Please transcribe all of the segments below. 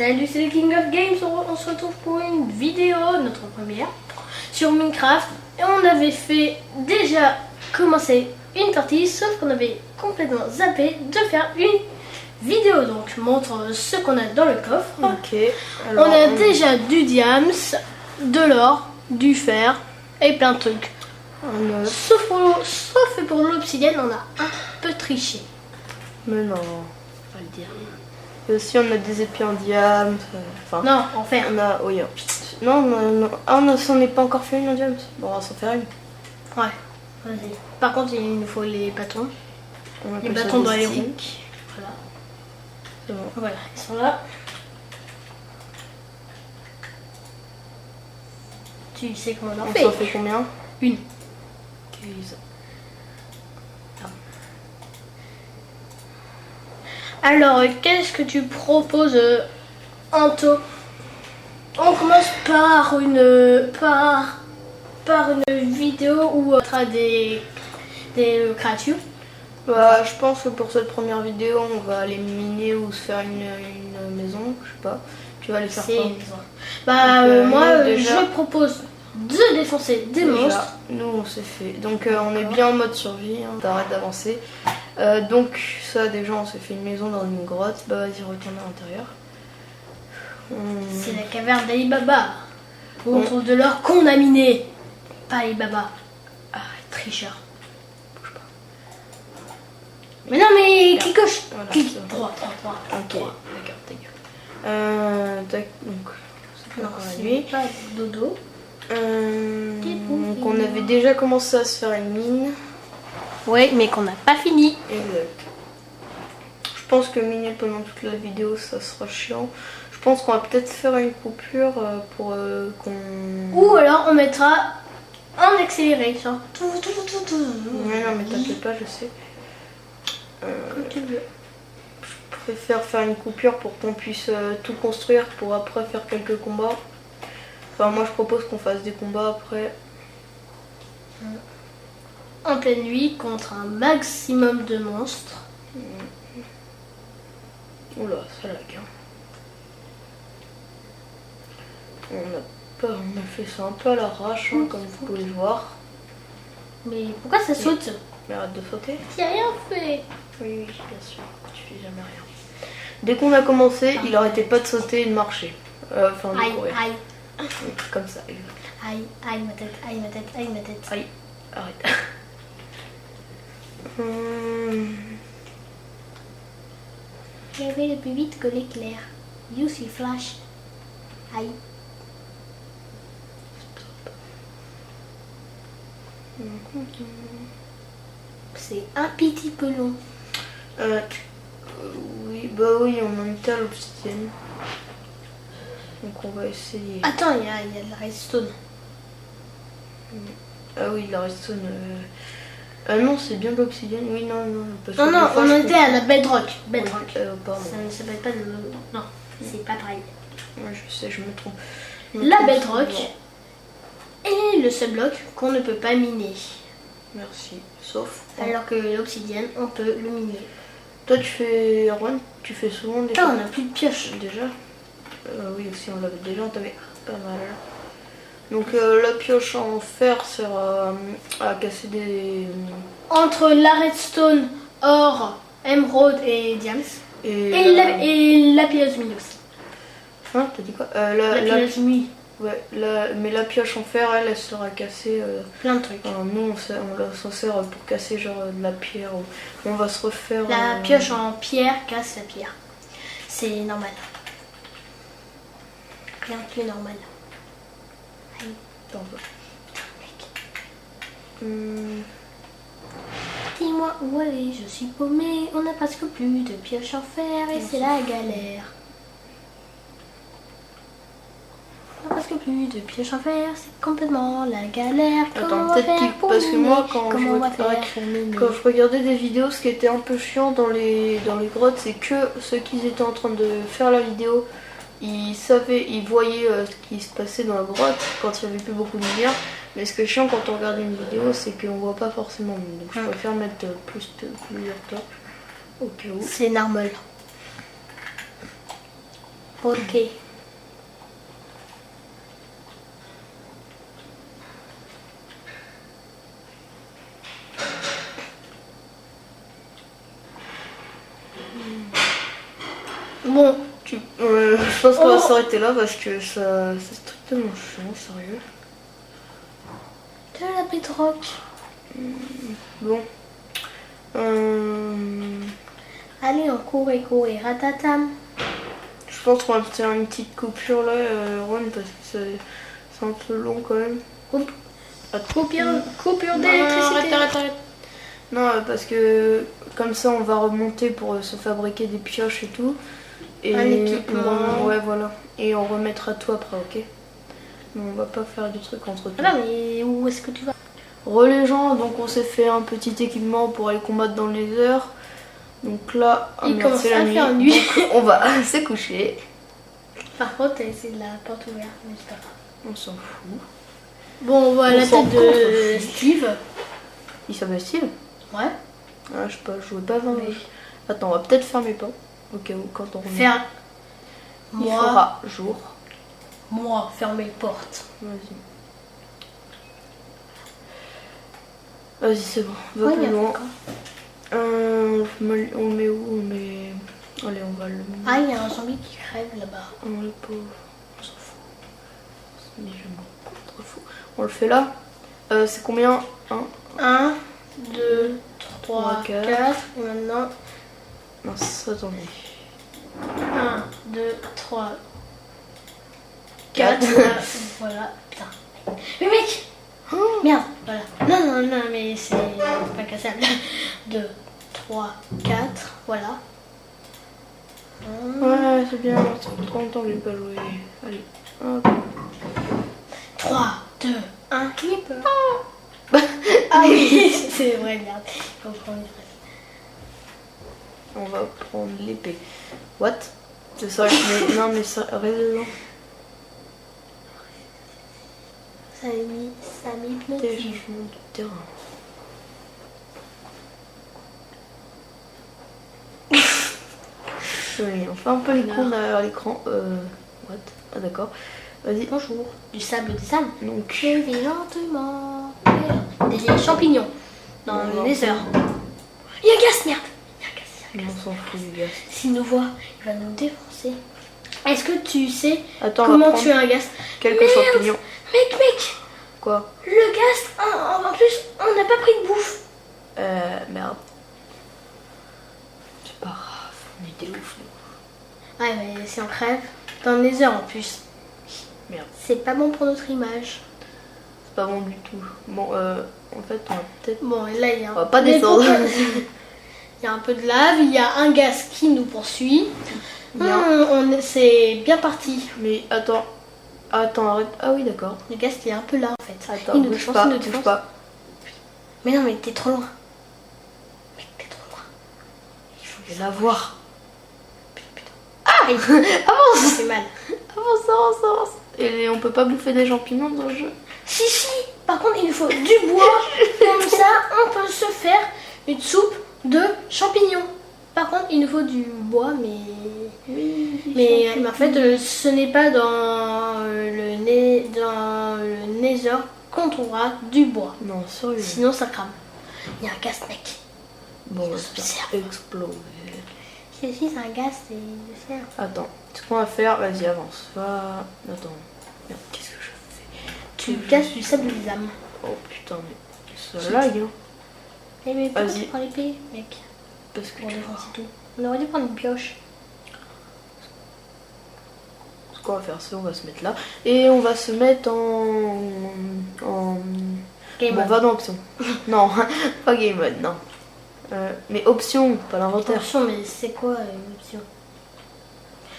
Salut, c'est le King of Games, on se retrouve pour une vidéo, notre première, sur Minecraft. Et on avait fait déjà commencer une partie, sauf qu'on avait complètement zappé de faire une vidéo. Donc je montre ce qu'on a dans le coffre. Ok. Alors, on a déjà du diams, de l'or, du fer et plein de trucs. Sauf pour l'obsidienne, on a un peu triché. Mais non. On va le dire. Et aussi on a des épées en diamant. Enfin, Non, en fer. on a. Oui. Non, non, non. Ah, on s'en est pas encore fait une en diamant. Bon, on va s'en faire une. Ouais, vas-y. Par contre, il nous faut les bâtons. On Les appelle ça bâtons des dans les roues. sticks. Voilà. C'est bon. Voilà, ils sont là. Tu sais comment on en On fait? s'en fait combien? Une. Ok, ça. Alors, qu'est-ce que tu proposes, Anto? On commence par une vidéo où on fera des créatures. Bah, je pense que pour cette première vidéo, on va aller miner ou se faire une maison. Je sais pas. Tu vas aller faire C'est quoi? une maison. Bah, moi, déjà- je propose de défoncer des monstres. Nous on s'est fait. Donc on est bien en mode survie, hein. T'arrêtes d'avancer. Donc ça déjà on s'est fait une maison dans une grotte. Bah vas-y retourne à l'intérieur. C'est la caverne d'Ali Baba. Où on trouve de l'or qu'on a miné. Pas Ali Baba. Arrête, tricheur. Bouge pas. Mais non, mais qui coche? Voilà, Clique. c'est bon. Droit. Ok, d'accord, ta gueule. Tac, donc c'est pas Non, encore c'est lui. pas dodo. Donc on avait déjà commencé à se faire une mine. Ouais, mais qu'on n'a pas fini. Exact. Je pense que miner pendant toute la vidéo ça sera chiant. Je pense qu'on va peut-être faire une coupure pour qu'on... Ou alors on mettra en accéléré. Genre. Ouais, non mais t'inquiète pas, je sais. Comme tu veux. Je préfère faire une coupure pour qu'on puisse tout construire pour après faire quelques combats. Enfin moi je propose qu'on fasse des combats après. En pleine nuit contre un maximum de monstres. Oula, ça lag. Hein. On a fait ça un peu à l'arrache, hein, comme vous pouvez le voir. Mais pourquoi ça saute? Mais arrête de sauter. J'ai rien fait. Oui, bien sûr, tu fais jamais rien. Dès qu'on a commencé, il arrêtait pas de sauter et de marcher. Enfin de Aïe, courir. aïe. Comme ça, exact. Aïe, aïe ma tête, aïe ma tête, aïe ma tête. Aïe, arrête. Je vais le plus vite que l'éclair. You see flash. Aïe. C'est un petit peu long. Oui, bah oui, on a une telle obsidienne. Donc on va essayer. Attends, il y a de la redstone. Ah oui, la redstone. Ah non, c'est bien de l'obsidienne. Oui, non, non. Parce que Non, des non, fois, on je était confonds. à la bedrock. Bedrock. Oui, pardon. Ça ne s'appelle pas le... Non, c'est pas pareil. Ouais, je sais, je me trompe. La bedrock est le seul bloc qu'on ne peut pas miner. Merci. Sauf. Alors que l'obsidienne, on peut le miner. Toi, tu fais. Erwan, tu fais souvent des. Putain, on n'a plus de pioche. Déjà. Oui, aussi, on l'avait déjà entamé. Pas mal. Donc, la pioche en fer sert à casser des. Entre la redstone, or, émeraude et diams. Et la pieuse mine aussi. Hein, t'as dit quoi? La pieuse mine. Ouais, mais la pioche en fer, elle sera à casser. Plein de trucs. Nous, on s'en sert pour casser genre de la pierre. On va se refaire. La pioche en pierre casse la pierre. C'est normal. Rien de plus normal. Aïe. Attends, Dis-moi où aller, je suis paumée. On n'a presque plus de pioche en fer et c'est la galère. On n'a presque plus de pioche en fer, c'est complètement la galère. Attends, peut-être parce que moi, quand je regardais des vidéos, ce qui était un peu chiant dans les grottes, c'est que ceux qui étaient en train de faire la vidéo, ils voyaient ce qui se passait dans la grotte quand il n'y avait plus beaucoup de lumière. Mais ce qui est chiant quand on regarde une vidéo, c'est qu'on voit pas forcément. Donc je préfère mettre plusieurs torches au cas où. C'est normal. Ok. Bon, je pense qu'on va s'arrêter là parce que ça c'est strictement chiant, sérieux. de la pétroc. Bon. Allez, on court et ratatam. Je pense qu'on va faire une petite coupure là, Ron, parce que c'est un peu long quand même. Coupure d'électricité. Arrête. Non, parce que comme ça on va remonter pour se fabriquer des pioches et tout. Et un équipement. ouais, voilà. Et on remettra tout après, ok? Mais on va pas faire du truc entre temps. Ah non, mais où est-ce que tu vas? Les gens, donc on s'est fait un petit équipement pour aller combattre dans les heures. Donc là, il commence c'est la à nuit. faire nuit. Donc, on va se coucher. Par contre, c'est de la porte ouverte, mais c'est pas grave. On s'en fout. Bon, on voit la tête de Steve. Il s'appelle Steve? Ouais. Ah, je sais pas, je jouais pas 20 minutes. Attends, on va peut-être fermer pas. Au cas où, quand on remet. Il fera jour. Moi, fermer les portes. Vas-y, c'est bon. Va plus loin. On met où? On met... Allez, on va le mettre. Ah, il y a un zombie qui crève là-bas. Oh, le pauvre. On s'en fout. Mais je m'en contrefous. On le fait là. C'est combien? 1, 2, 3, 4. Et maintenant... Non, attendez. 1, 2, 3, 4. Voilà. Putain. Mais mec! Merde, voilà. Non, mais c'est pas cassable. 2, 3, 4, voilà. Ouais, c'est bien, ça fait trop longtemps que j'ai pas joué. Allez, hop. 3, 2, 1, clip. Ah oui, c'est vrai, merde. Faut prendre les restes. On va prendre l'épée. What? C'est ça, mais non, mais ça, reste Ça m'hypnotise. Déchangement de terrain. Oui, on fait un peu les cons derrière l'écran. What? Ah d'accord. Vas-y. Bonjour. Du sable des âmes. Donc. Je vais lentement. Des champignons. Dans le nether. Il y a un gaz, merde. Il y a un gaz. On s'en fout du gaz. S'il nous voit, il va nous défoncer. Est-ce que tu sais Attends, comment tuer un gaz? Quelques champignons. Mec. Quoi? Le gaz, en plus, on n'a pas pris de bouffe. Merde. C'est pas grave, on est des ouf, nous. Ouais, mais si on crève, dans le nether en plus. Merde. C'est pas bon pour notre image. C'est pas bon du tout. Bon, en fait, on va peut-être... Bon, et là, il y a on va pas descendre. Il y a un peu de lave, il y a un gaz qui nous poursuit. C'est bien parti. Mais attends, arrête. Ah oui, d'accord. Le gaz, il est un peu là en fait. Attends, il nous bouge défonce, pas, il nous bouge défonce. pas. Mais non, mais t'es trop loin. Mec, t'es trop loin. Il faut la voir. Putain. Ah, Avance. ça fait mal. Avance. Et on peut pas bouffer des champignons dans le jeu? Si. Par contre, il nous faut du bois. Comme ça, on peut se faire une soupe de champignons. Par contre, il nous faut du bois, mais en fait, ce n'est pas dans le nether qu'on trouvera du bois. Non, sérieux. Sinon, ça crame. Il y a un gaz, mec. Bon, ça ça va exploser. Si, c'est un gaz, c'est le cerf. Attends, ce qu'on va faire, vas-y, avance. Va. Attends. Merde, qu'est-ce que je fais? Tu casses du sable des âmes. Oh putain, mais ça lag, hein. Eh, mais pourquoi Vas-y. tu prends l'épée, mec? Parce que Pour défoncer tout. On aurait dû prendre une pioche. ce qu'on va faire, c'est on va se mettre là. Et on va se mettre en... Game Bon, mode. va dans option. Non, pas game mode, non. Mais option, pas l'inventaire. Attention, mais c'est quoi une option?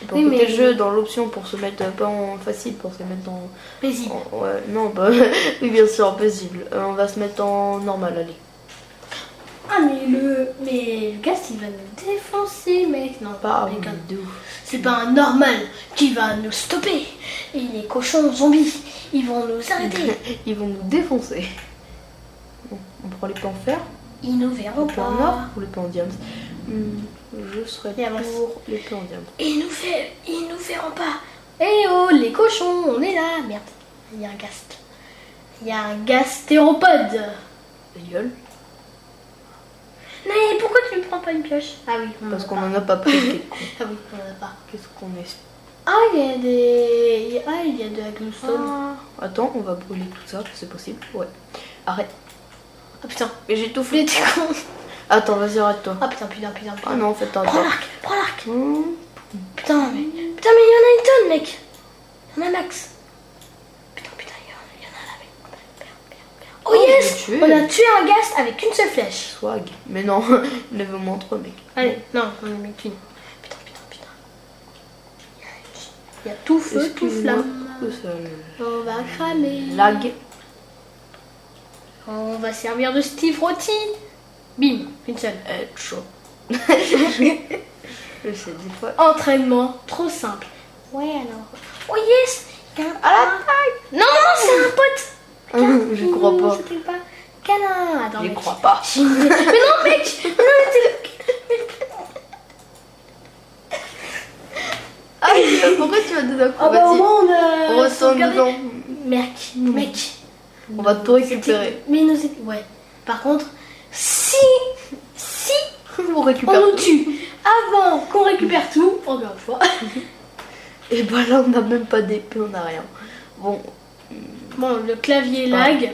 Pour Oui, côté mais- jeu, dans l'option pour se mettre pas en facile, pour se mettre en... Paisible. Ouais, non, pas... oui, bien sûr, paisible. On va se mettre en normal, allez. Ah, mais le gaz, il va nous défoncer, mec. Non, Pas les gars. de ouf. C'est pas un normal qui va nous stopper. Et les cochons zombies, ils vont nous arrêter. Ils vont nous défoncer. Bon, on prend les plans en fer, Ils nous verront les plans en or pas. ou les plans en diams. je serai Et avance. pour l'épée en diamant. Ils nous verront pas. Eh oh, les cochons, on est là. Merde, il y a un ghast. Il y a un gastéropode. Ta gueule. Mais pourquoi tu ne prends pas une pioche? Ah oui, Parce qu'on en a pas pris. Quel con. Ah oui, on en a pas. Qu'est-ce qu'on est? Ah, il y a des... Ah, il y a de la glowstone. Ah. Attends, on va brûler tout ça, c'est possible. Ouais. Arrête. Ah putain, Mais j'ai tout mais fait. t'es con. Attends, vas-y, arrête-toi. Ah putain. Ah non, en fait, t'as Prends l'arc, prends l'arc. Mmh. Putain, mais il y en a une tonne, mec. Il y en a max. Putain, il y en a là, mec. Oh yes, je l'ai tué. on a tué un ghast avec une seule flèche. Swag. Mais non, lève-moi trop, mec. Allez, non, on en met qu'une. Putain. Il y a tout feu, tout Excuse-moi, flamme. On va cramer. Lag. On va servir de Steve Rôti. Bim, une seule. Chaud. Je sais, des fois. Entraînement, trop simple. Ouais, alors. Oh yes, il y a un... À la taille. Non, c'est un pote. Je crois pas. C'était pas câlin. Attends, Je mec. crois pas. Mais non, mec. Non, Ah, pourquoi tu vas dedans? ah bah au moins on a... On retourne sauvegardé. dedans. Mec. On va tout récupérer. Mais nous... Ouais. Par contre, si On récupère on nous tout. tue avant qu'on récupère tout, encore une fois. Et bah là, on n'a même pas d'épée, on n'a rien. Bon. Bon, le clavier lag.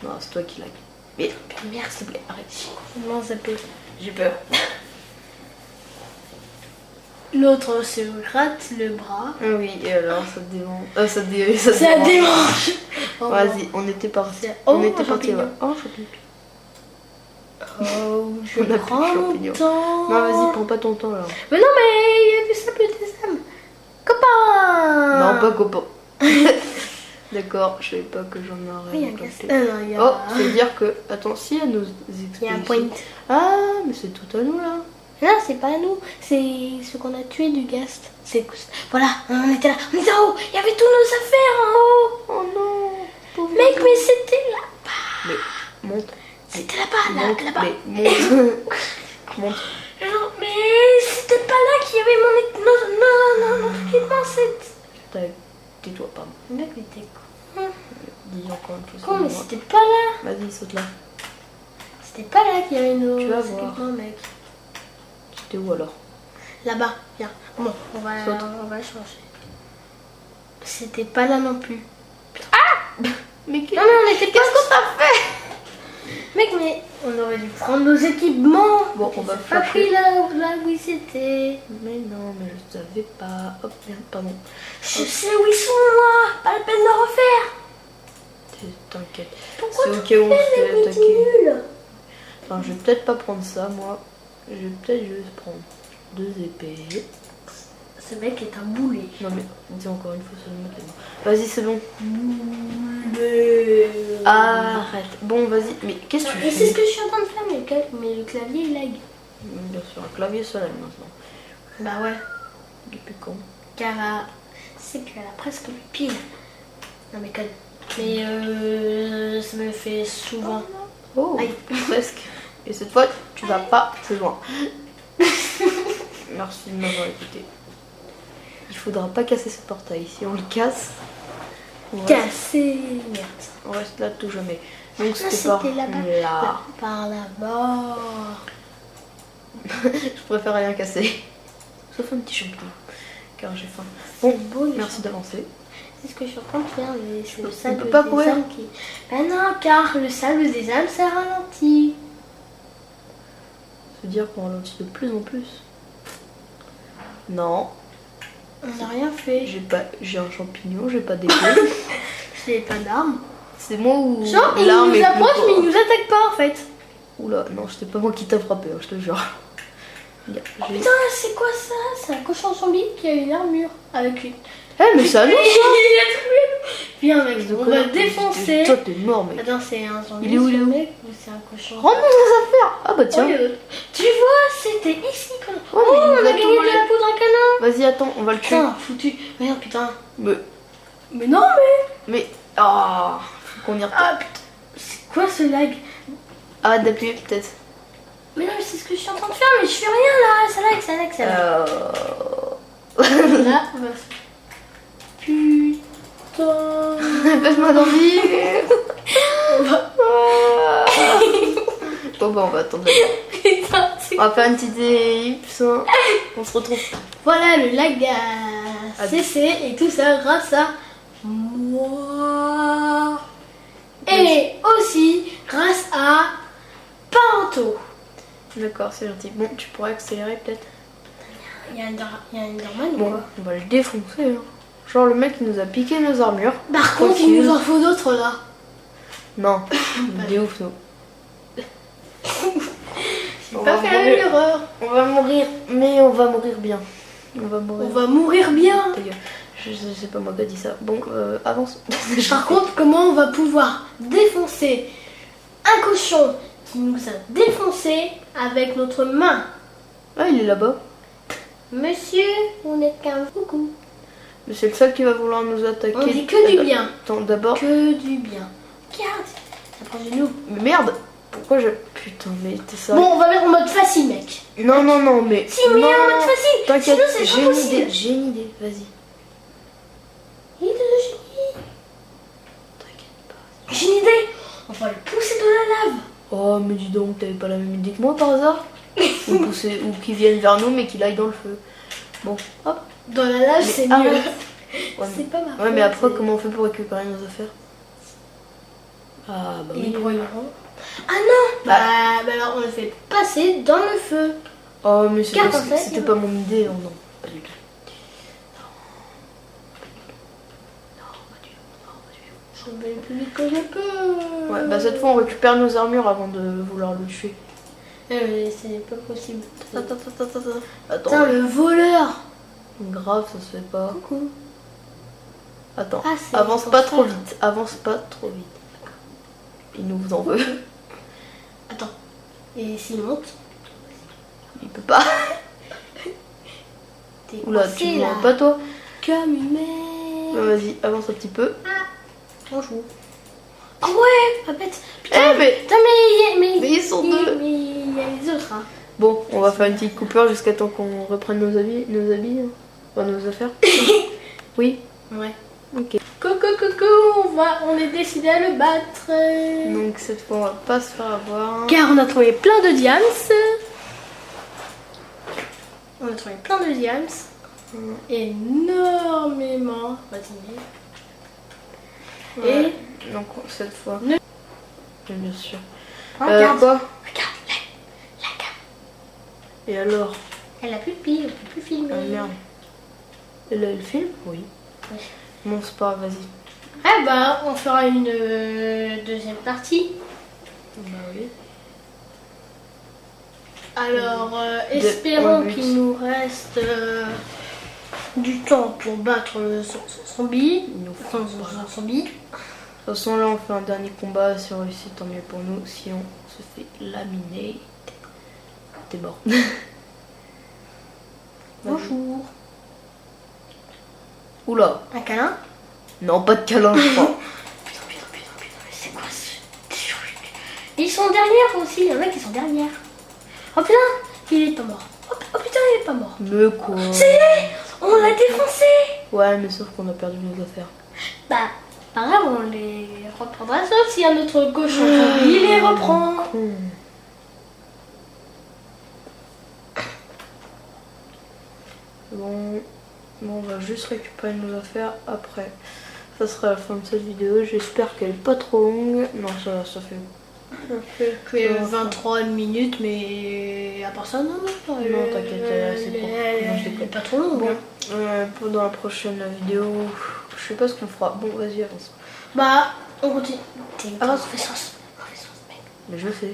Non, c'est toi qui lag. Mais merde, s'il te plaît, arrête. Comment s'appelle? J'ai peur. L'autre se gratte le bras. Ah oui, et alors, ça démange. Ça Ça démange. Oh, Vas-y, on était parti. Oh, On était un parti champignon. là. Oh, champignon. Oh, je On a plus de prends mon champignons. temps. Non, vas-y, prends pas ton temps là. Mais non, mais il y a du sable des âmes. Copain. Non, pas copain. D'accord, je savais pas que j'en aurais. Oui, il y a un récolté. ghast. Non, il y a... Oh, ça veut dire que. Attends, si, à nos Il y a un expéditions. point. Ah, mais c'est tout à nous là. Non, c'est pas à nous. C'est ce qu'on a tué du ghast. C'est... Voilà, on était là. On était en haut. Il y avait toutes nos affaires en haut. Oh non. Pauvre Mec, mais c'était là-bas. Mais monte. C'était là-bas, Monte, là-bas. mais monte. Monte. Non, mais c'était pas là qu'il y avait mon équipement. Tais-toi, pardon. Mec, mais t'es con. Dis encore une fois. Con, mais excuse-moi. c'était pas là. Vas-y, saute là. C'était pas là qu'il y avait nos Tu vas voir. équipements, mec. C'était où alors? Là-bas, viens. Bon, on va changer. C'était pas là non plus. Mais Non, mais on était pas... qu'est-ce qu'on t'a fait? Mec, mais on aurait dû prendre nos équipements. Bon, on va pas chercher. pris là où ils étaient. Mais non, mais je savais pas. Hop, merde, pardon. Je sais où ils sont, moi. Pas la peine de refaire. T'inquiète. Pourquoi C'est au tu cas où on fais se fait des attaquer. nul? Enfin, je vais peut-être pas prendre ça, moi. Je vais peut-être juste prendre 2 épées. Ce mec est un boulet. Non, mais dis encore une fois, ça me met. Vas-y, c'est bon. Boulet. Arrête. Bon, vas-y. Mais qu'est-ce que tu Et fais? c'est ce que je suis en train de faire, mais le clavier il lag. Bien sûr, un clavier seul maintenant. Bah ouais. Depuis quand? Car c'est qu'elle a presque le pile. Non mais conne. Mais ça me fait souvent. Oh, Aïe. presque. Et cette fois, tu vas pas plus loin. Merci de m'avoir écouté. Il faudra pas casser ce portail. Si on le casse, on reste, Cassé. Merde. on reste là tout jamais. Donc Ah, c'était par c'était là-bas. là. Par là-bas. Je préfère rien casser. Sauf un petit champignon. Car j'ai faim. Bon, beau, les merci d'avancer. C'est ce que je suis en train de faire, mais c'est le sable peut pas des courir. âmes qui... Ah non, car le sable des âmes, ça ralentit. Se dire qu'on ralentit de plus en plus. Non, On n'a rien fait. j'ai un champignon, j'ai pas d'épée. J'ai pas d'armes. C'est moi ou Genre, il l'arme nous est plus approche, mais il forte. nous attaque pas en fait. Oula, non, c'était pas moi qui t'a frappé, hein, je te jure. J'ai- Putain, c'est quoi ça? C'est un cochon zombie qui a une armure avec lui. Eh, mais ça nous Viens mec, on va défoncer. Toi, t'es mort, mec. Attends, c'est un zombie Il est où, ce il est où mec ou c'est un cochon? Rends-moi nos affaires. Ah bah tiens. Oh, tu vois, c'était ici qu'on... Ouais, mais il on nous a a gagné tout de volé. la poudre à canon. Vas-y, attends, on va le tuer. Putain, foutu. Merde, putain. Mais Mais non, mais... ah, faut qu'on y retourne. Ah putain, c'est quoi ce lag? Arrête d'appuyer, peut-être. Mais non, c'est ce que je suis en train de faire, mais je fais rien là. Ça lag, ça lag, ça lag. Là, on va... Putain. Passe-moi d'envie. On va... Bon bah on va attendre. Putain, On va faire une petite ellipse. Hein. On se retrouve. Voilà, le lag a cessé et tout ça grâce à moi. Et aussi grâce à Panto. D'accord, c'est gentil. Bon, tu pourrais accélérer peut-être. Il y a une Enderman ou Bon, quoi? on va le défoncer. Hein. Genre le mec il nous a piqué nos armures. Par contre, il nous en faut d'autres là. Non, il est ouf nous. J'ai pas fait la même erreur. On va mourir, mais on va mourir bien. On va mourir. On va mourir bien. D'ailleurs, je sais pas moi qui a dit ça. Bon, avance. Par contre, comment on va pouvoir défoncer un cochon qui nous a défoncé avec notre main? Ah, il est là-bas. Monsieur, on n'est qu'un coucou. Mais c'est le seul qui va vouloir nous attaquer. On dit que du bien. Attends, d'abord. Que du bien. Regarde, ça prend de nous. Mais merde. Pourquoi je... Putain, mais t'es ça. Bon, on va mettre en mode facile, mec. Non, non, non, mais... Si, mais en mode facile. T'inquiète, Sinon, c'est j'ai pas une possible. idée, j'ai une idée, vas-y. Idée de génie. T'inquiète pas. J'ai une idée. On va le pousser dans la lave. Oh, mais dis donc, t'avais pas la même idée que moi par hasard? Ou pousser, ou qu'ils viennent vers nous, mais qu'ils aillent dans le feu. Bon, hop. Dans la lave, c'est mieux. arrête. Ouais, C'est pas ma ouais, mais après, c'est- comment on fait pour récupérer nos affaires? Ah, bah Ils oui. brûleront. Ah non. Bah alors on le fait passer dans le feu. Oh, mais c'est Car parce en que fait, c'était il- pas mon idée, oh non. Pas du tout. Je vais le plus vite que je peux. Ouais, bah cette fois, on récupère nos armures avant de vouloir le tuer. Mais c'est pas possible. Attends, attends, attends, attends. Putain, Attends, le voleur. grave, ça se fait pas. Coucou. Attends, Ah, c'est avance pour pas ça. trop vite, avance pas trop vite. Il nous en veut. Attends. Et s'il monte, Il peut pas. t'es Oula, coincé, tu là. vois pas toi? Comme une merde. Ouais, vas-y, avance un petit peu. Bonjour. Ah ouais, pas bête. Putain, Eh, mais... putain, mais ils sont deux. Mais il y a les autres, hein. Bon, on va faire une petite coupure jusqu'à temps qu'on reprenne nos habits, hein. Enfin, nos affaires. Oui. Ouais. Ok. Coucou, on est décidé à le battre. Donc cette fois, on va pas se faire avoir. Car on a trouvé plein de diams. On a trouvé plein de diams. Énormément. Vas-y. Ouais. Donc cette fois. Ne- Oui, bien sûr. Regarde. Quoi? Regarde, la cam. Et alors? Elle a plus de pile, elle peut plus filmer. Ah merde. Et là, elle filme? Oui. Oui. Bon, c'est pas grave, vas-y. Ah bah, on fera une deuxième partie. Bah oui. Alors, espérons en but. qu'il nous reste du temps pour battre son zombie. Il nous faut Son zombie. De toute façon, là, on fait un dernier combat. Si on réussit, tant mieux pour nous. Si on se fait laminer, t'es mort. Bonjour. Oula. Un câlin? Non, pas de câlin, je crois. Putain, mais c'est quoi ce truc? Ils sont derrière aussi, il y en a qui sont derrière. Oh putain, il est pas mort. Oh putain, il est pas mort. Mais quoi? On l'a défoncé. Ouais, mais sauf qu'on a perdu nos affaires. Bah, pas grave, on les reprendra, sauf si un autre cochon zombie les reprend. Bon, on va juste récupérer nos affaires après. Ça sera la fin de cette vidéo. J'espère qu'elle est pas trop longue. Non, ça fait. Que 23 minutes, mais à part ça, non, t'inquiète, c'est bon. Non, je déconne. pas trop long. Bon, hein. dans la prochaine vidéo, je sais pas ce qu'on fera. Bon, vas-y, avance. Bah, on continue. Avance. Mauvaise sauce, mec. Mais je sais.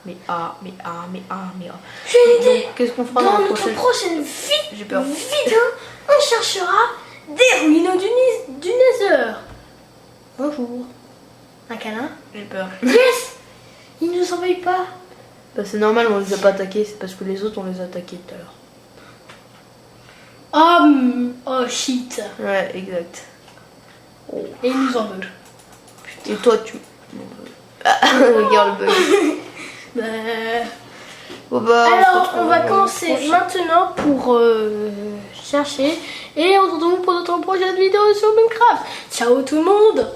Mais ah. J'ai une idée. Donc, qu'est-ce qu'on fera Dans dans la notre prochaine prochaine J'ai peur. vidéo, on cherchera des ruines du Nether. Bonjour. Un câlin? J'ai peur. Yes. Ils nous envahissent pas. Bah, c'est normal, on les a pas attaqués. C'est parce que les autres, on les a attaqués tout à l'heure. Oh shit. Ouais, exact. Oh. Et ils nous en veulent. Et toi, tu. Ah, regarde le bug. Bah, Bon bah, alors on va commencer maintenant pour chercher et on se retrouve pour notre prochaine vidéo sur Minecraft. Ciao tout le monde.